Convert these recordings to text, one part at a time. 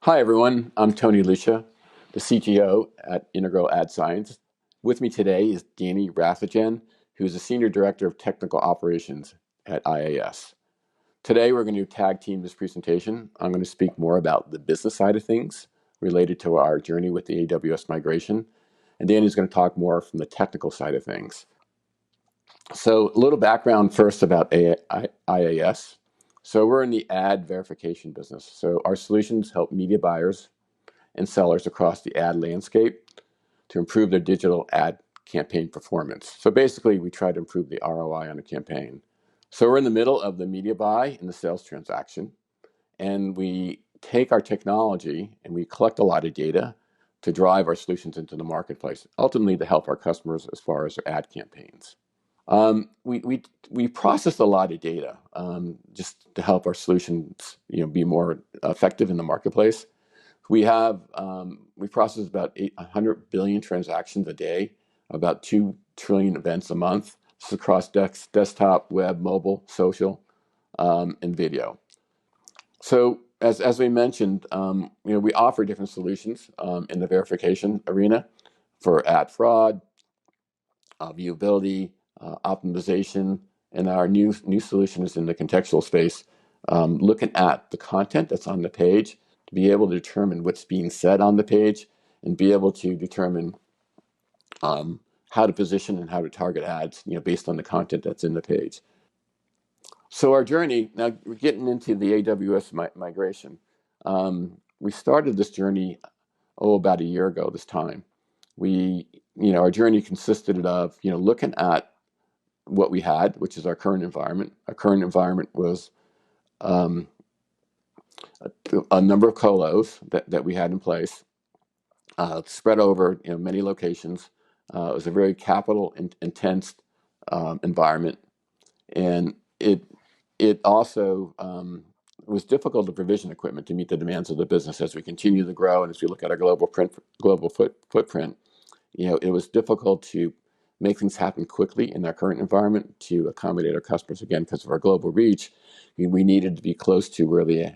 Hi, everyone. I'm Tony Lucia, the CTO at Integral Ad Science. With me today is Danny Rathagen, who's the Senior Director of Technical Operations at Aias. Today, we're going to tag team this presentation. I'm going to speak more about the business side of things related to our journey with the AWS migration, and Danny's going to talk more from the technical side of things. So a little background first about IAS. So we're in the ad verification business. So our solutions help media buyers and sellers across the ad landscape to improve their digital ad campaign performance. So basically, we try to improve the ROI on a campaign. So we're in the middle of the media buy and the sales transaction, and we take our technology and we collect a lot of data to drive our solutions into the marketplace, ultimately to help our customers as far as their ad campaigns. We process a lot of data just to help our solutions, be more effective in the marketplace. We process about 800 billion transactions a day, about 2 trillion events a month. This is across desktop, web, mobile, social, and video. So as we mentioned, we offer different solutions in the verification arena for ad fraud, viewability, optimization, and our new solution is in the contextual space, looking at the content that's on the page to be able to determine what's being said on the page and be able to determine how to position and how to target ads, based on the content that's in the page. So our journey, now we're getting into the AWS migration. We started this journey, about a year ago this time. Our journey consisted of, looking at what we had, which is our current environment. Our current environment was a number of colos that we had in place, spread over many locations. It was a very capital intense environment, and it also was difficult to provision equipment to meet the demands of the business as we continue to grow, and as we look at our global footprint. It was difficult to make things happen quickly in our current environment to accommodate our customers. Again, because of our global reach, we needed to be close to where the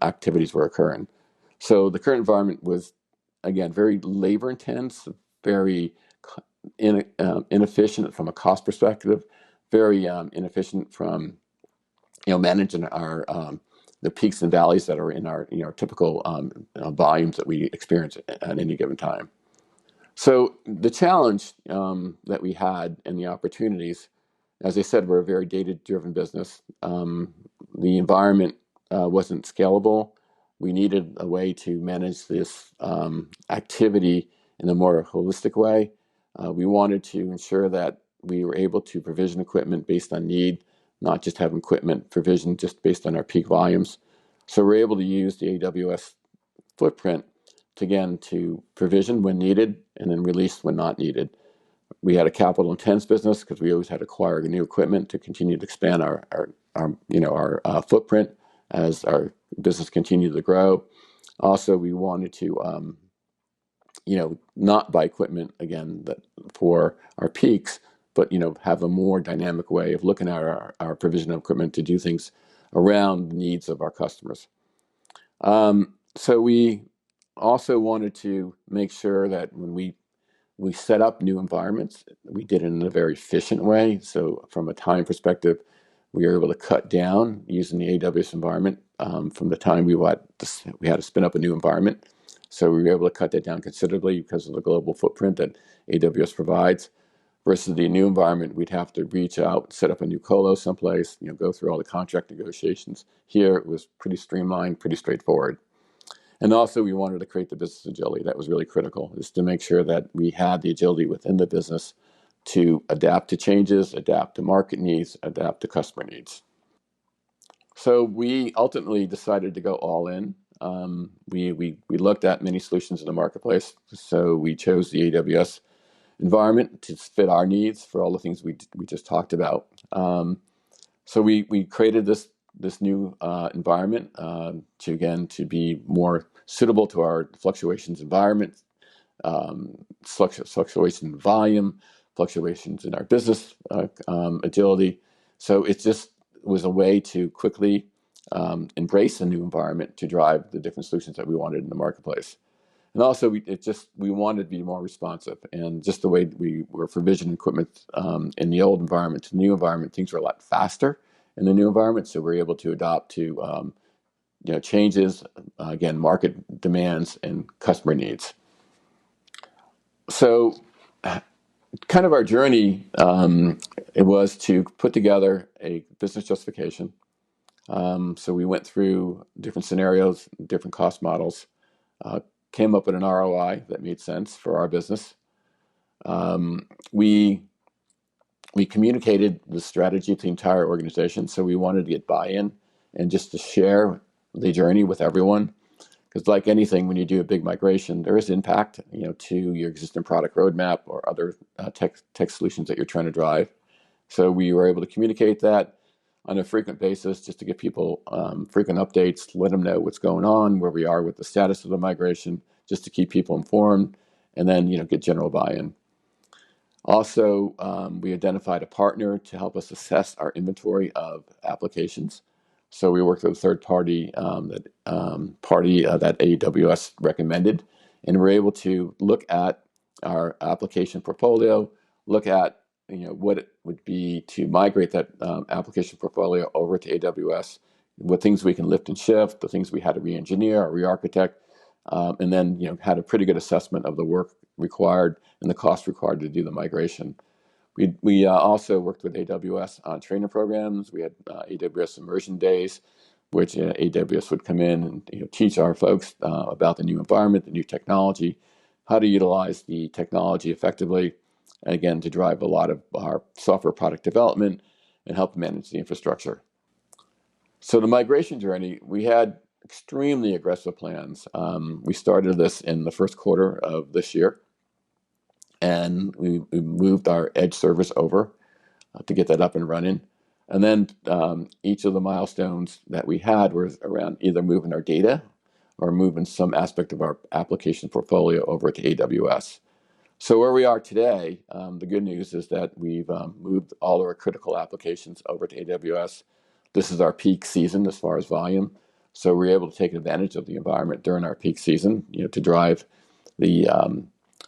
activities were occurring. So the current environment was, again, very labor intense, very inefficient from a cost perspective, very inefficient from managing our the peaks and valleys that are in our typical volumes that we experience at any given time. So the challenge that we had and the opportunities, as I said, we're a very data-driven business. The environment wasn't scalable. We needed a way to manage this activity in a more holistic way. We wanted to ensure that we were able to provision equipment based on need, not just have equipment provisioned just based on our peak volumes. So we're able to use the AWS footprint to provision when needed and then release when not needed. We had a capital intense business because we always had to acquire new equipment to continue to expand our footprint as our business continued to grow. Also, we wanted to not buy equipment again for our peaks, but have a more dynamic way of looking at our provision of equipment to do things around the needs of our customers. So we also wanted to make sure that when we set up new environments, we did it in a very efficient way. So from a time perspective, we were able to cut down using the AWS environment from the time we had to spin up a new environment. So we were able to cut that down considerably because of the global footprint that AWS provides. Versus the new environment, we'd have to reach out, set up a new colo someplace, go through all the contract negotiations. Here, it was pretty streamlined, pretty straightforward. And also, we wanted to create the business agility. That was really critical, is to make sure that we had the agility within the business to adapt to changes, adapt to market needs, adapt to customer needs. So we ultimately decided to go all in. We looked at many solutions in the marketplace. So we chose the AWS environment to fit our needs for all the things we just talked about. So we created this new environment to be more suitable to our fluctuations environment, fluctuation in volume, fluctuations in our business agility. So it just was a way to quickly embrace a new environment to drive the different solutions that we wanted in the marketplace. And also, we wanted to be more responsive, and just the way we were provisioning equipment in the old environment to the new environment, things were a lot faster in the new environment. So we're able to adopt to changes, again, market demands and customer needs. So, kind of our journey, it was to put together a business justification. So we went through different scenarios, different cost models, came up with an ROI that made sense for our business. We communicated the strategy to the entire organization, so we wanted to get buy-in and just to share the journey with everyone. Because like anything, when you do a big migration, there is impact, to your existing product roadmap or other tech solutions that you're trying to drive. So we were able to communicate that on a frequent basis, just to give people frequent updates, let them know what's going on, where we are with the status of the migration, just to keep people informed, and then get general buy-in. Also, we identified a partner to help us assess our inventory of applications. So we worked with a third party that AWS recommended, and we're able to look at our application portfolio, look at what it would be to migrate that application portfolio over to AWS, what things we can lift and shift, the things we had to re-engineer or re-architect, and then had a pretty good assessment of the work required and the cost required to do the migration. We also worked with AWS on training programs. We had AWS immersion days, which AWS would come in and teach our folks about the new environment, the new technology, how to utilize the technology effectively, and again, to drive a lot of our software product development and help manage the infrastructure. So the migration journey, we had extremely aggressive plans. We started this in the first quarter of this year, and we moved our edge servers over to get that up and running. And then each of the milestones that we had were around either moving our data or moving some aspect of our application portfolio over to AWS. So where we are today, the good news is that we've moved all of our critical applications over to AWS. This is our peak season as far as volume. So we're able to take advantage of the environment during our peak season, to drive the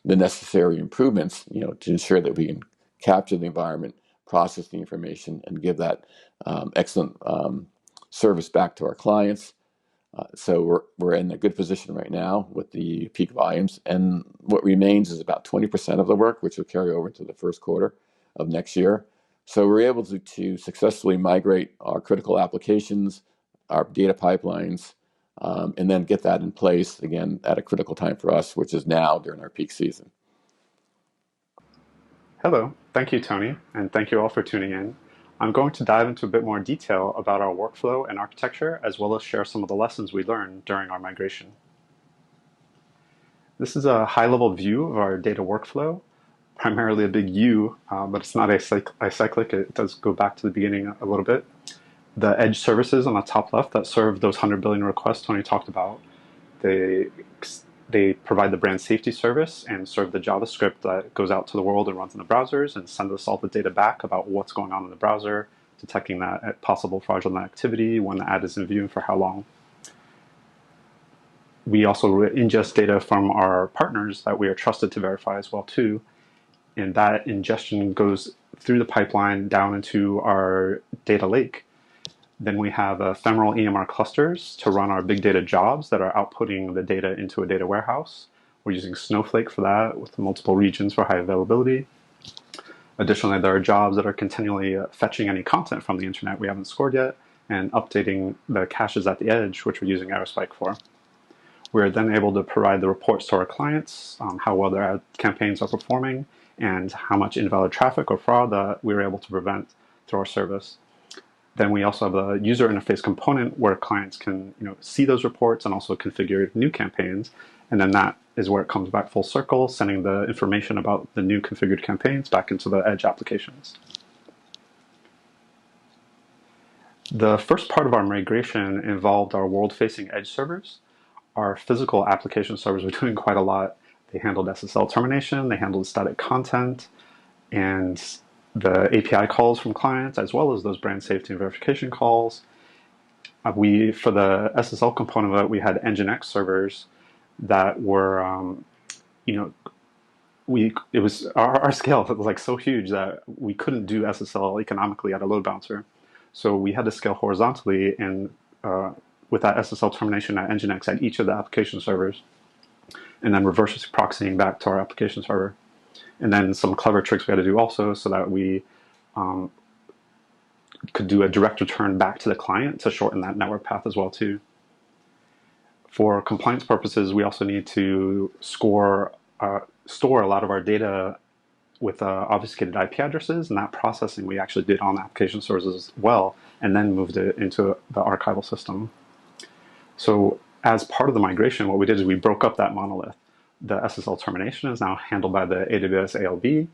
necessary improvements, to ensure that we can capture the environment, process the information, and give that excellent service back to our clients. So we're in a good position right now with the peak volumes, and what remains is about 20% of the work, which will carry over into the first quarter of next year. So we're able to successfully migrate our critical applications, our data pipelines, and then get that in place again at a critical time for us, which is now during our peak season. Hello, thank you, Tony, and thank you all for tuning in. I'm going to dive into a bit more detail about our workflow and architecture, as well as share some of the lessons we learned during our migration. This is a high-level view of our data workflow, primarily a big U, but it's not acyclic. It does go back to the beginning a little bit. The edge services on the top left that serve those 100 billion requests Tony talked about, they provide the brand safety service and serve the JavaScript that goes out to the world and runs in the browsers and sends us all the data back about what's going on in the browser, detecting that possible fraudulent activity, when the ad is in view, and for how long. We also ingest data from our partners that we are trusted to verify as well too, and that ingestion goes through the pipeline down into our data lake. Then we have ephemeral EMR clusters to run our big data jobs that are outputting the data into a data warehouse. We're using Snowflake for that with multiple regions for high availability. Additionally, there are jobs that are continually fetching any content from the internet we haven't scored yet and updating the caches at the edge, which we're using Aerospike for. We're then able to provide the reports to our clients on how well their ad campaigns are performing and how much invalid traffic or fraud that we were able to prevent through our service. Then we also have a user interface component where clients can see those reports and also configure new campaigns. And then that is where it comes back full circle, sending the information about the new configured campaigns back into the edge applications. The first part of our migration involved our world-facing edge servers. Our physical application servers were doing quite a lot. They handled SSL termination, they handled static content, and the API calls from clients, as well as those brand safety and verification calls. For the SSL component of it, we had Nginx servers that were, you know, it was our scale was like so huge that we couldn't do SSL economically at a load balancer. So we had to scale horizontally and with that SSL termination at Nginx at each of the application servers, and then reverse proxying back to our application server. And then some clever tricks we had to do also so that we could do a direct return back to the client to shorten that network path as well too. For compliance purposes, we also need to store a lot of our data with obfuscated IP addresses, and that processing we actually did on the application servers as well, and then moved it into the archival system. So as part of the migration, what we did is we broke up that monolith. The SSL termination is now handled by the AWS ALB,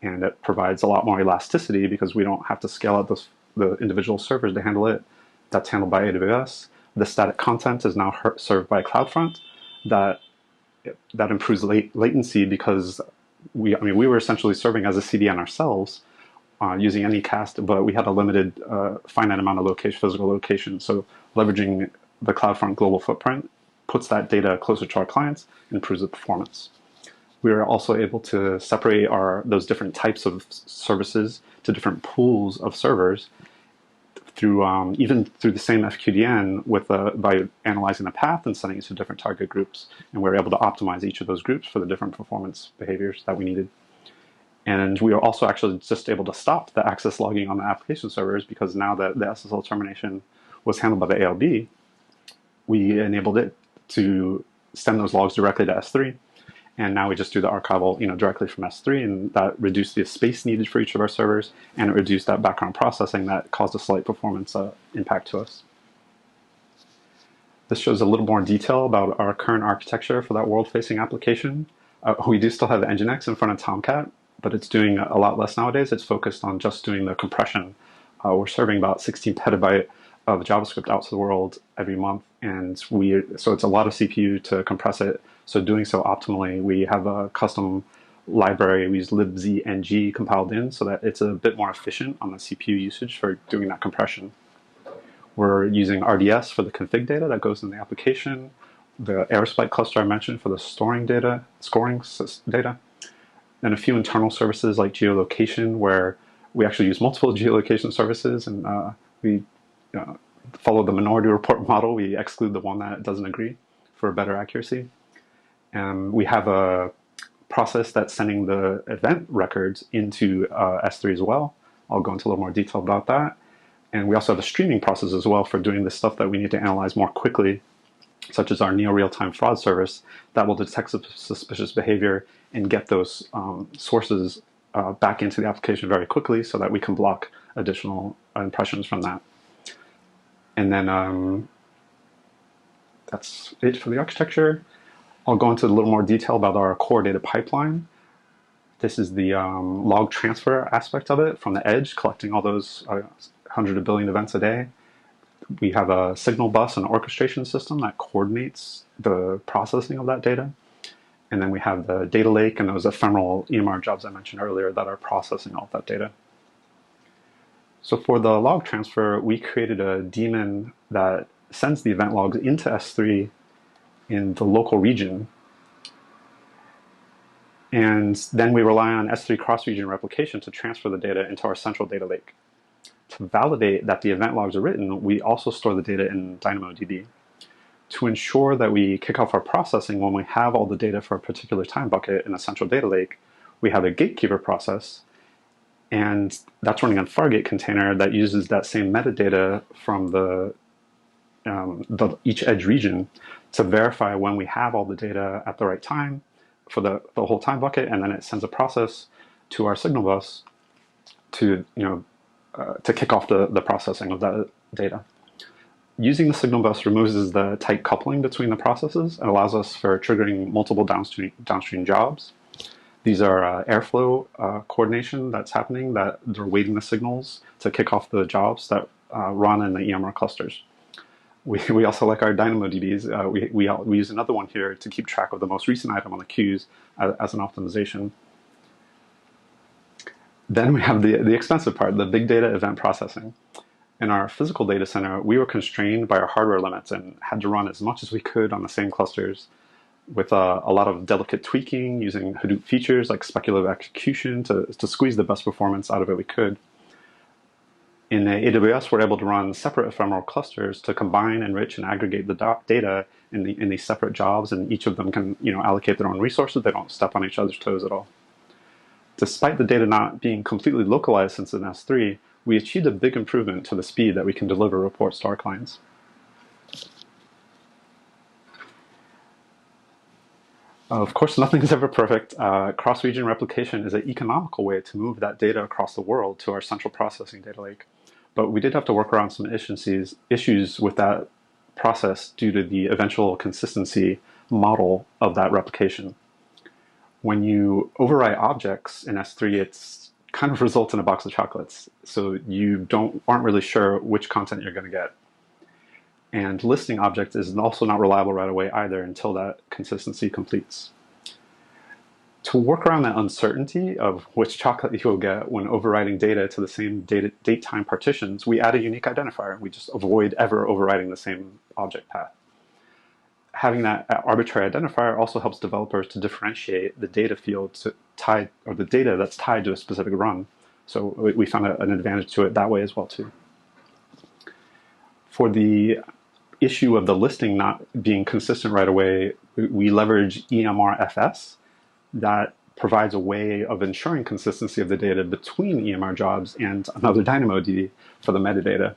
and it provides a lot more elasticity because we don't have to scale out the individual servers to handle it. That's handled by AWS. The static content is now served by CloudFront. That improves latency because we were essentially serving as a CDN ourselves using Anycast, but we had a limited finite amount of physical location. So leveraging the CloudFront global footprint puts that data closer to our clients and improves the performance. We were also able to separate those different types of services to different pools of servers through even through the same FQDN by analyzing the path and sending it to different target groups. And we were able to optimize each of those groups for the different performance behaviors that we needed. And we were also actually just able to stop the access logging on the application servers because now that the SSL termination was handled by the ALB, we enabled it to send those logs directly to S3. And now we just do the archival directly from S3, and that reduced the space needed for each of our servers, and it reduced that background processing that caused a slight performance impact to us. This shows a little more detail about our current architecture for that world-facing application. We do still have Nginx in front of Tomcat, but it's doing a lot less nowadays. It's focused on just doing the compression. We're serving about 16 petabyte of JavaScript out to the world every month, and so it's a lot of CPU to compress it. So doing so optimally, we have a custom library. We use libzng compiled in so that it's a bit more efficient on the CPU usage for doing that compression. We're using RDS for the config data that goes in the application, the Aerospike cluster I mentioned for the scoring data, and a few internal services like geolocation, where we actually use multiple geolocation services, and we follow the minority report model. We exclude the one that doesn't agree for better accuracy. We have a process that's sending the event records into S3 as well. I'll go into a little more detail about that. And we also have a streaming process as well for doing the stuff that we need to analyze more quickly, such as our neo real-time fraud service that will detect suspicious behavior and get those sources back into the application very quickly so that we can block additional impressions from that. And then that's it for the architecture. I'll go into a little more detail about our core data pipeline. This is the log transfer aspect of it from the edge, collecting all those 100 billion events a day. We have a signal bus and orchestration system that coordinates the processing of that data. And then we have the data lake and those ephemeral EMR jobs I mentioned earlier that are processing all of that data. So for the log transfer, we created a daemon that sends the event logs into S3 in the local region. And then we rely on S3 cross-region replication to transfer the data into our central data lake. To validate that the event logs are written, we also store the data in DynamoDB. To ensure that we kick off our processing when we have all the data for a particular time bucket in a central data lake, we have a gatekeeper process, and that's running on Fargate container that uses that same metadata from each edge region to verify when we have all the data at the right time for the whole time bucket, and then it sends a process to our signal bus to kick off the processing of that data. Using the signal bus removes the tight coupling between the processes and allows us for triggering multiple downstream jobs. These are airflow coordination that's happening, that they're weighting the signals to kick off the jobs that run in the EMR clusters. We also like our DynamoDBs. We use another one here to keep track of the most recent item on the queues as an optimization. Then we have the expensive part, the big data event processing. In our physical data center, we were constrained by our hardware limits and had to run as much as we could on the same clusters with a lot of delicate tweaking using Hadoop features like speculative execution to squeeze the best performance out of it we could. In AWS, we're able to run separate ephemeral clusters to combine, enrich, and aggregate the data in these separate jobs, and each of them can allocate their own resources. They don't step on each other's toes at all. Despite the data not being completely localized since in S3, we achieved a big improvement to the speed that we can deliver reports to our clients. Of course, nothing is ever perfect. Cross-region replication is an economical way to move that data across the world to our central processing data lake. But we did have to work around some issues with that process due to the eventual consistency model of that replication. When you overwrite objects in S3, it's kind of results in a box of chocolates. So you aren't really sure which content you're going to get. And listing objects is also not reliable right away either until that consistency completes. To work around that uncertainty of which chocolate you will get when overriding data to the same date-time partitions, we add a unique identifier. We just avoid ever overriding the same object path. Having that arbitrary identifier also helps developers to differentiate the data fields or the data that's tied to a specific run. So we found an advantage to it that way as well too. For the issue of the listing not being consistent right away, we leverage EMR-FS that provides a way of ensuring consistency of the data between EMR jobs and another DynamoDB for the metadata.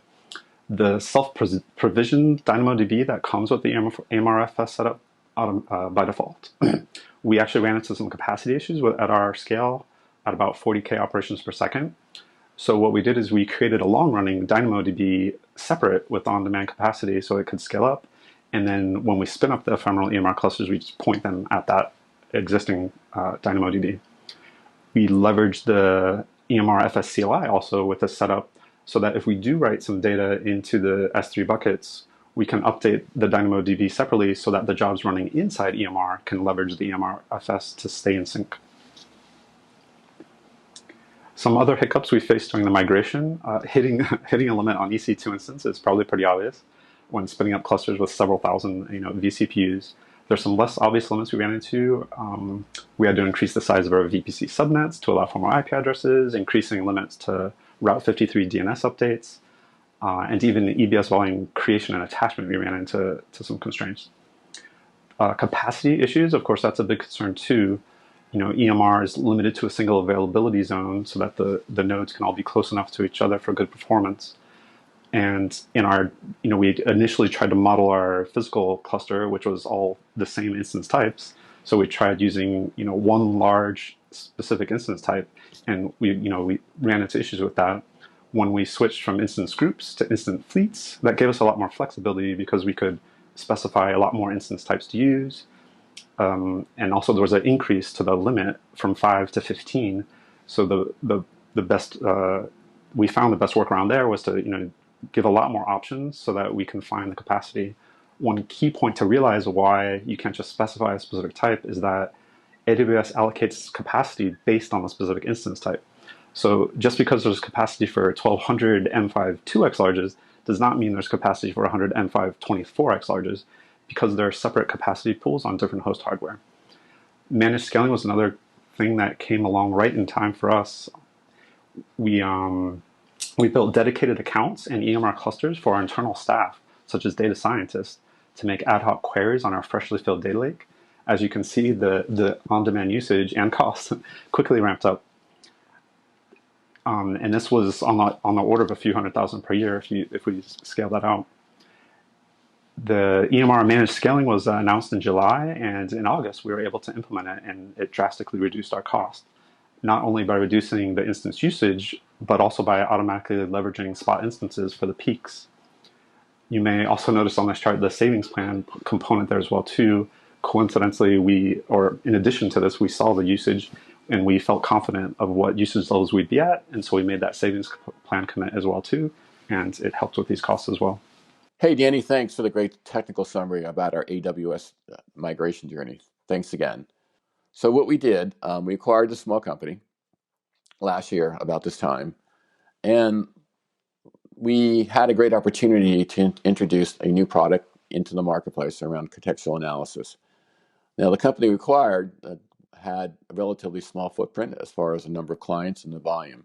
The self-provisioned DynamoDB that comes with the AMRFS setup by default. We actually ran into some capacity issues at our scale at about 40K operations per second. So what we did is we created a long-running DynamoDB separate with on-demand capacity so it could scale up. And then when we spin up the ephemeral EMR clusters, we just point them at that existing DynamoDB. We leveraged the EMR-FS CLI also with a setup so that if we do write some data into the S3 buckets, we can update the DynamoDB separately so that the jobs running inside EMR can leverage the EMR-FS to stay in sync. Some other hiccups we faced during the migration, hitting a limit on EC2 instance is probably pretty obvious when spinning up clusters with several thousand vCPUs. There's some less obvious limits we ran into. We had to increase the size of our VPC subnets to allow for more IP addresses, increasing limits to Route 53 DNS updates, and even the EBS volume creation and attachment, we ran into some constraints. Capacity issues, of course, that's a big concern too. EMR is limited to a single availability zone so that the nodes can all be close enough to each other for good performance. And in our, we initially tried to model our physical cluster, which was all the same instance types. So we tried using, one large specific instance type, and we ran into issues with that. When we switched from instance groups to instance fleets, that gave us a lot more flexibility because we could specify a lot more instance types to use. And also there was an increase to the limit from 5 to 15. So the best, we found the best workaround there was to, give a lot more options so that we can find the capacity. One key point to realize why you can't just specify a specific type is that AWS allocates capacity based on the specific instance type. So just because there's capacity for 1200 M5 2x larges does not mean there's capacity for 100 M5 24x larges because there are separate capacity pools on different host hardware. Managed scaling was another thing that came along right in time for us. We built dedicated accounts and EMR clusters for our internal staff, such as data scientists, to make ad hoc queries on our freshly filled data lake. As you can see, the on-demand usage and cost quickly ramped up. And this was on the order of a few $100,000 per year if we scale that out. The EMR managed scaling was announced in July, and in August we were able to implement it, and it drastically reduced our cost, not only by reducing the instance usage, but also by automatically leveraging spot instances for the peaks. You may also notice on this chart the savings plan component there as well too. Coincidentally, in addition to this, we saw the usage and we felt confident of what usage levels we'd be at, and so we made that savings plan commit as well too, and it helped with these costs as well. Hey, Danny, thanks for the great technical summary about our AWS migration journey. Thanks again. So what we did, we acquired a small company last year about this time, and we had a great opportunity to introduce a new product into the marketplace around contextual analysis. Now, the company we acquired had a relatively small footprint as far as the number of clients and the volume.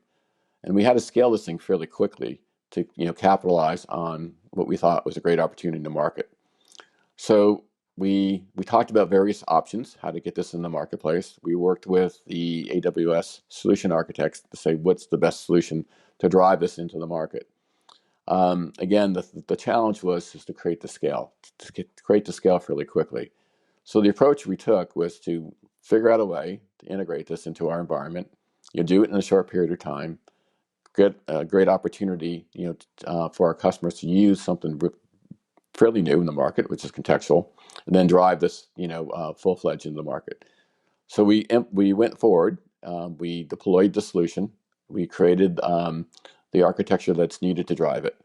And we had to scale this thing fairly quickly to capitalize on what we thought was a great opportunity in the market. So we talked about various options, how to get this in the marketplace. We worked with the AWS solution architects to say what's the best solution to drive this into the market. Again, the challenge was to create the scale, create the scale fairly quickly. So the approach we took was to figure out a way to integrate this into our environment. You do it in a short period of time. Get a great opportunity, for our customers to use something fairly new in the market, which is contextual, and then drive this, full-fledged into the market. So we went forward. We deployed the solution. We created the architecture that's needed to drive it.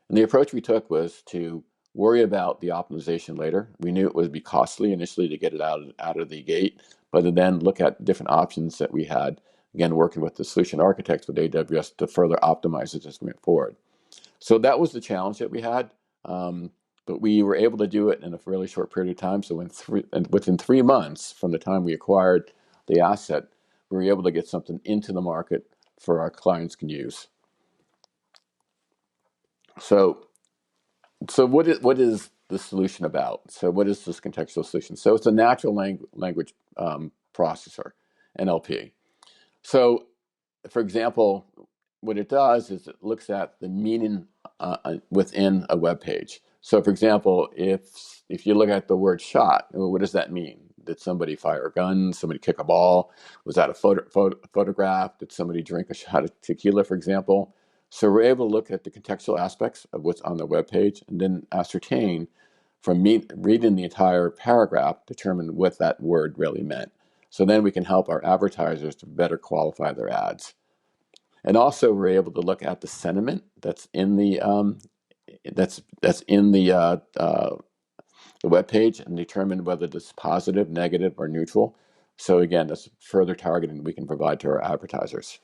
And the approach we took was to worry about the optimization later. We knew it would be costly initially to get it out of the gate, but then look at different options that we had. Again, working with the solution architects with AWS to further optimize it as we went forward. So that was the challenge that we had, but we were able to do it in a really short period of time. So within 3 months from the time we acquired the asset, we were able to get something into the market for our clients can use. So what is the solution about? So what is this contextual solution? So it's a natural language processor, NLP. So, for example, what it does is it looks at the meaning within a web page. So, for example, if you look at the word shot, what does that mean? Did somebody fire a gun? Somebody kick a ball? Was that a photograph? Did somebody drink a shot of tequila, for example? So we're able to look at the contextual aspects of what's on the web page and then ascertain from reading the entire paragraph, determine what that word really meant. So then we can help our advertisers to better qualify their ads. And also we're able to look at the sentiment that's in the the web page and determine whether it's positive, negative, or neutral. So again, that's further targeting we can provide to our advertisers.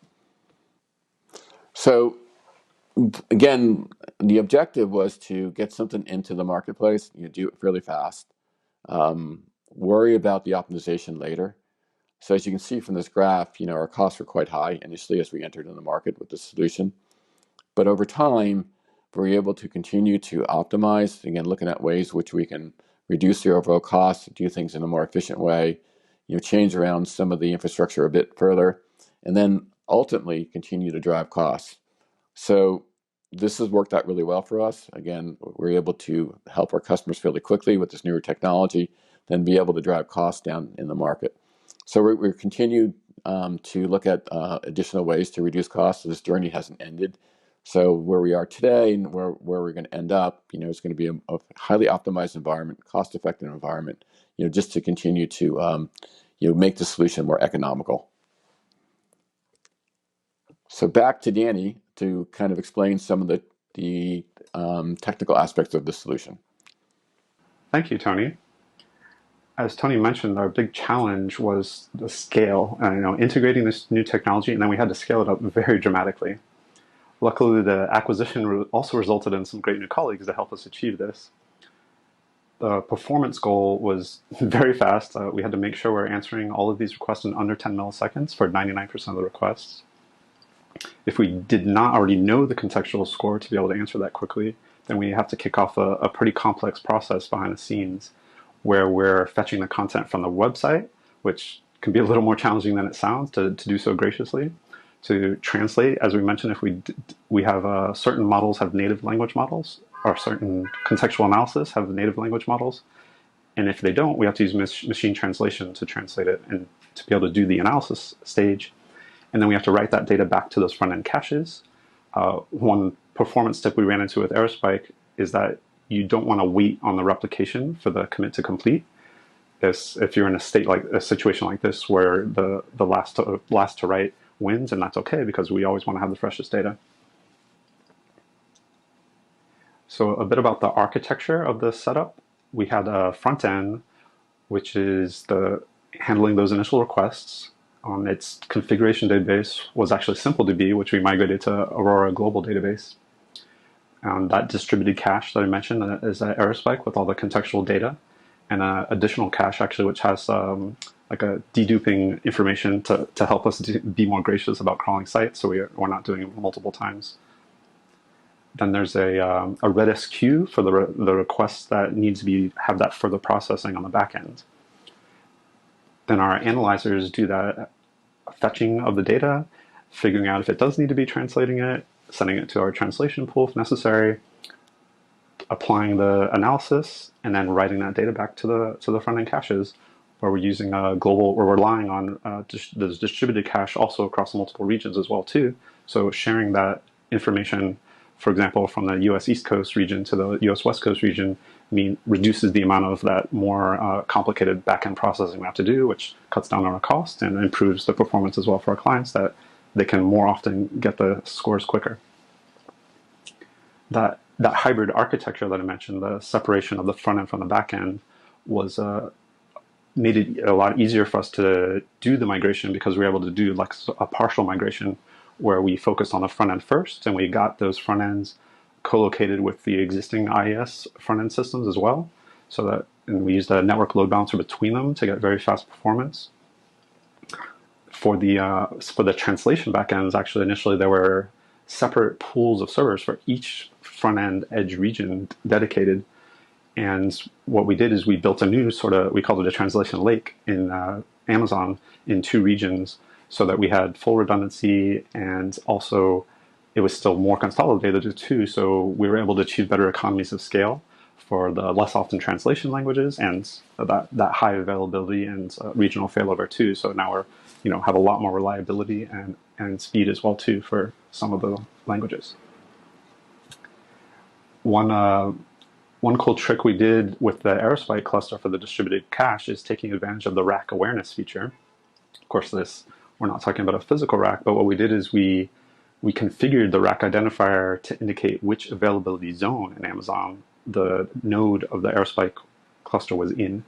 So again, the objective was to get something into the marketplace. You do it fairly fast. Worry about the optimization later. So as you can see from this graph, our costs were quite high initially as we entered in the market with the solution. But over time, we're able to continue to optimize, again, looking at ways which we can reduce the overall costs, do things in a more efficient way, change around some of the infrastructure a bit further, and then ultimately continue to drive costs. So this has worked out really well for us. Again, we're able to help our customers fairly quickly with this newer technology, then be able to drive costs down in the market. So we're continued to look at additional ways to reduce costs. So this journey hasn't ended. So where we are today and where we're going to end up, it's going to be a highly optimized environment, cost-effective environment, just to continue to make the solution more economical. So back to Danny to kind of explain some of the technical aspects of the solution. Thank you, Tony. As Tony mentioned, our big challenge was the scale, integrating this new technology, and then we had to scale it up very dramatically. Luckily, the acquisition also resulted in some great new colleagues to help us achieve this. The performance goal was very fast. We had to make sure we're answering all of these requests in under 10 milliseconds for 99% of the requests. If we did not already know the contextual score to be able to answer that quickly, then we have to kick off a pretty complex process behind the scenes where we're fetching the content from the website, which can be a little more challenging than it sounds to do so graciously, to translate. As we mentioned, if we have certain models have native language models, or certain contextual analysis have native language models, and if they don't, we have to use machine translation to translate it and to be able to do the analysis stage. And then we have to write that data back to those front-end caches. One performance tip we ran into with Aerospike is that you don't want to wait on the replication for the commit to complete. If you're in a situation like this where the last to write wins, and that's okay because we always want to have the freshest data. So a bit about the architecture of the setup. We had a front end, which is handling those initial requests. Its configuration database was actually SimpleDB, which we migrated to Aurora Global Database. That distributed cache that I mentioned is an error spike with all the contextual data, and additional cache actually, which has like a deduping information to help us be more gracious about crawling sites, so we're not doing it multiple times. Then there's a Redis queue for the requests that needs to have that further processing on the back end. Then our analyzers do that fetching of the data, figuring out if it does need to be translating it, sending it to our translation pool if necessary, applying the analysis, and then writing that data back to the front end caches, where we're using a global, we're relying on the distributed cache also across multiple regions as well too. So sharing that information, for example, from the U.S. East Coast region to the U.S. West Coast region, reduces the amount of that more complicated backend processing we have to do, which cuts down on our cost and improves the performance as well for our clients, that they can more often get the scores quicker. That hybrid architecture that I mentioned, the separation of the front end from the back end, was made it a lot easier for us to do the migration, because we were able to do like a partial migration where we focused on the front end first, and we got those front ends co-located with the existing Aias front end systems as well. So that, and we used a network load balancer between them to get very fast performance. For the translation backends, actually initially there were separate pools of servers for each front end edge region dedicated. And what we did is we built a new we called it a translation lake in Amazon in 2 regions, so that we had full redundancy, and also it was still more consolidated too. So we were able to achieve better economies of scale for the less often translation languages, and that high availability and regional failover too. So now we're have a lot more reliability and speed as well too for some of the languages. One cool trick we did with the Aerospike cluster for the distributed cache is taking advantage of the rack awareness feature. Of course, we're not talking about a physical rack, but what we did is we configured the rack identifier to indicate which availability zone in Amazon the node of the Aerospike cluster was in.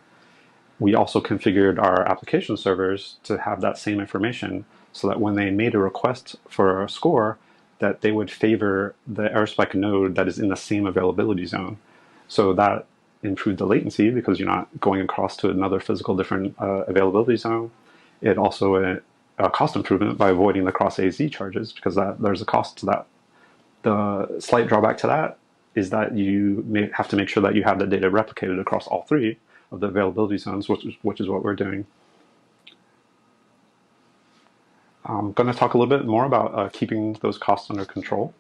We also configured our application servers to have that same information, so that when they made a request for a score, that they would favor the Aerospike node that is in the same availability zone. So that improved the latency, because you're not going across to another physical different availability zone. It also a cost improvement by avoiding the cross AZ charges, because there's a cost to that. The slight drawback to that is that you may have to make sure that you have the data replicated across all 3 of the availability zones, which is what we're doing. I'm going to talk a little bit more about keeping those costs under control.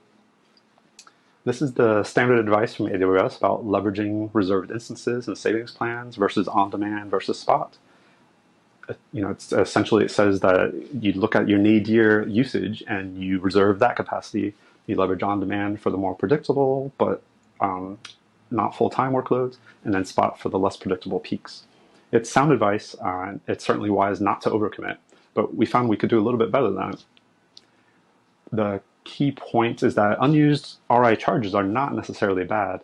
This is the standard advice from AWS about leveraging reserved instances and savings plans versus on-demand versus spot. It's essentially, it says that you look at your nadir usage and you reserve that capacity. You leverage on-demand for the more predictable but not full-time workloads, and then spot for the less predictable peaks. It's sound advice. It's certainly wise not to overcommit, but we found we could do a little bit better than that. The key point is that unused RI charges are not necessarily bad.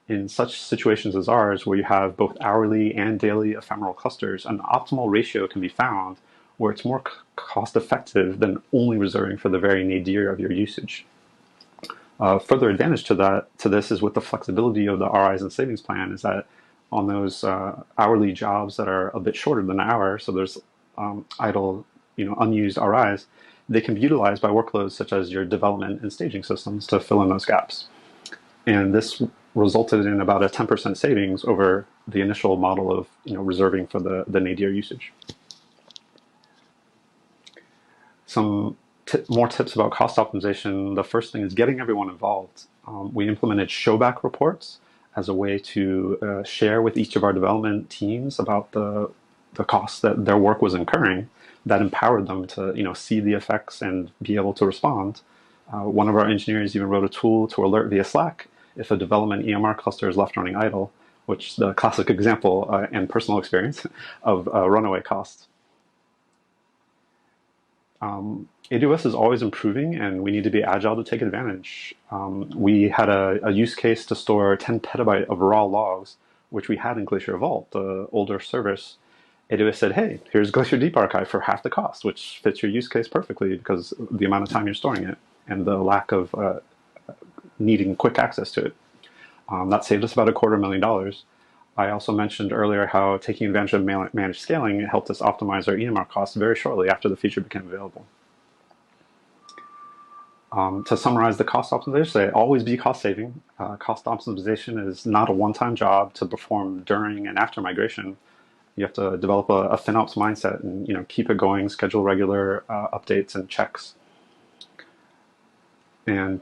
In such situations as ours, where you have both hourly and daily ephemeral clusters, an optimal ratio can be found where it's more cost effective than only reserving for the very nadir of your usage. Further advantage to this is with the flexibility of the RIs and savings plan, is that on those hourly jobs that are a bit shorter than an hour, so there's idle, unused RIs, they can be utilized by workloads such as your development and staging systems to fill in those gaps. And this resulted in about a 10% savings over the initial model of reserving for the nadir usage. Some more tips about cost optimization. The first thing is getting everyone involved. We implemented showback reports as a way to share with each of our development teams about the costs that their work was incurring. That empowered them to see the effects and be able to respond. One of our engineers even wrote a tool to alert via Slack if a development EMR cluster is left running idle, which is the classic example and personal experience of runaway costs. AWS is always improving, and we need to be agile to take advantage. We had a use case to store 10 petabyte of raw logs, which we had in Glacier Vault, the older service. AWS said, hey, here's Glacier Deep Archive for half the cost, which fits your use case perfectly because of the amount of time you're storing it and the lack of needing quick access to it. That saved us about $250,000. I also mentioned earlier how taking advantage of managed scaling helped us optimize our EMR costs very shortly after the feature became available. To summarize the cost optimization, say always be cost saving. Cost optimization is not a one-time job to perform during and after migration. You have to develop a FinOps mindset and keep it going, schedule regular updates and checks. And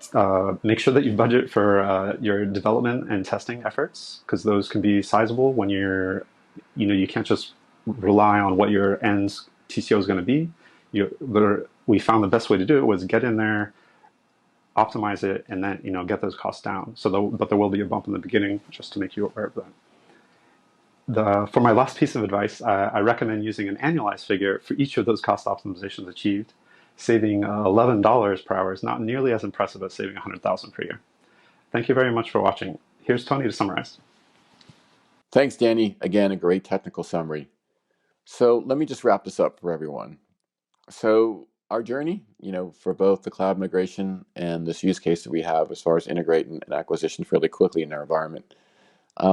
make sure that you budget for your development and testing efforts, because those can be sizable when you can't just rely on what your end TCO is going to be. We found the best way to do it was get in there, optimize it, and then get those costs down. But there will be a bump in the beginning, just to make you aware of that. For my last piece of advice, I recommend using an annualized figure for each of those cost optimizations achieved. Saving $11 per hour is not nearly as impressive as saving $100,000 per year. Thank you very much for watching. Here's Tony to summarize. Thanks, Danny. Again, a great technical summary. So let me just wrap this up for everyone. So our journey, for both the cloud migration and this use case that we have as far as integrating and acquisition fairly quickly in our environment,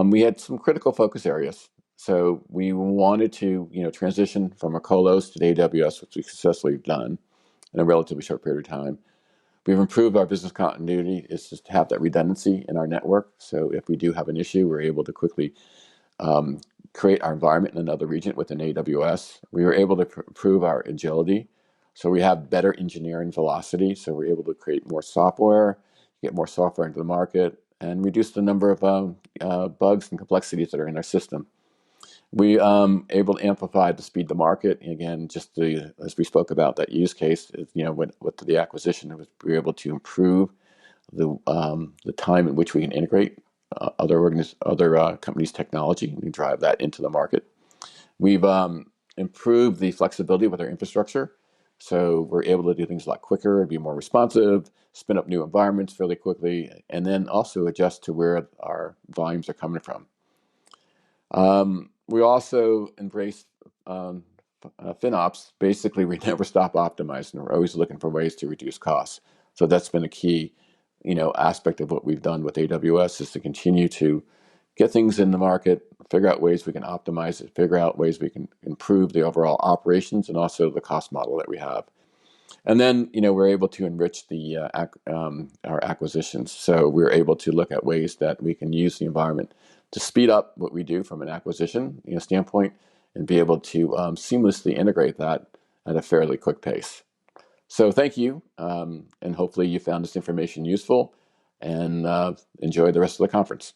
we had some critical focus areas. So we wanted to, transition from our colos to the AWS, which we successfully done in a relatively short period of time. We've improved our business continuity is just to have that redundancy in our network. So if we do have an issue, we're able to quickly create our environment in another region within AWS. We were able to improve our agility. So we have better engineering velocity. So we're able to create more software, get more software into the market, and reduce the number of bugs and complexities that are in our system. We able to amplify the speed to market. And again, just as we spoke about that use case, with the acquisition, we were able to improve the time in which we can integrate other companies' technology and drive that into the market. We've improved the flexibility with our infrastructure. So we're able to do things a lot quicker and be more responsive, spin up new environments fairly quickly, and then also adjust to where our volumes are coming from. We also embrace FinOps. Basically, we never stop optimizing. We're always looking for ways to reduce costs. So that's been a key, aspect of what we've done with AWS, is to continue to get things in the market, figure out ways we can optimize it, figure out ways we can improve the overall operations and also the cost model that we have. And then, we're able to enrich our acquisitions. So we're able to look at ways that we can use the environment to speed up what we do from an acquisition standpoint and be able to seamlessly integrate that at a fairly quick pace. So thank you, and hopefully you found this information useful, and enjoy the rest of the conference.